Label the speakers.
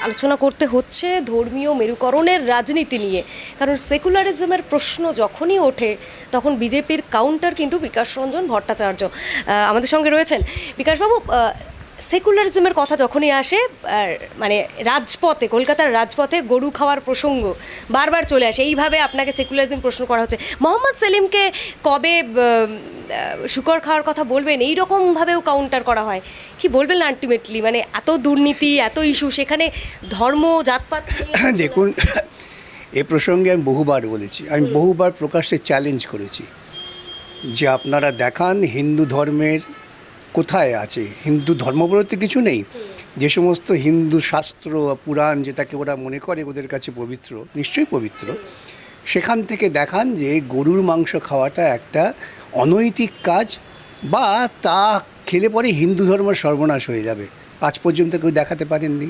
Speaker 1: আলোচনা করতে হচ্ছে ধর্মীয় মেরুকরণের রাজনীতি নিয়ে, কারণ সেকুলারিজমের প্রশ্ন যখনই ওঠে তখন বিজেপির কাউন্টার কিন্তু বিকাশ রঞ্জন ভট্টাচার্য আমাদের সঙ্গে রয়েছেন। বিকাশবাবু, সেকুলারিজমের কথা যখনই আসে মানে রাজপথে, কলকাতার রাজপথে গরু খাওয়ার প্রসঙ্গ বারবার চলে আসে। এইভাবে আপনাকে সেকুলারিজম প্রশ্ন করা হচ্ছে, মোহাম্মদ সেলিমকে কবে শুকর খাওয়ার কথা বলবেন, এইরকমভাবেও কাউন্টার করা হয়। কি বলবেন আলটিমেটলি, মানে এত দুর্নীতি, এত ইস্যু, সেখানে ধর্ম জাতপাত
Speaker 2: দেখুন, এ প্রসঙ্গে আমি বহুবার বলেছি, আমি বহুবার প্রকাশ্যে চ্যালেঞ্জ করেছি যে আপনারা দেখান হিন্দু ধর্মের কোথায় আছে। হিন্দু ধর্ম বলতে কিছু নেই, যে সমস্ত হিন্দু শাস্ত্র পুরাণ যেটাকে ওরা মনে করে ওদের কাছে পবিত্র, নিশ্চয়ই পবিত্র, সেখান থেকে দেখান যে গরুর মাংস খাওয়াটা একটা অনৈতিক কাজ, বা তা খেলে পরে হিন্দু ধর্মের সর্বনাশ হয়ে যাবে। আজ পর্যন্ত কেউ দেখাতে পারেননি।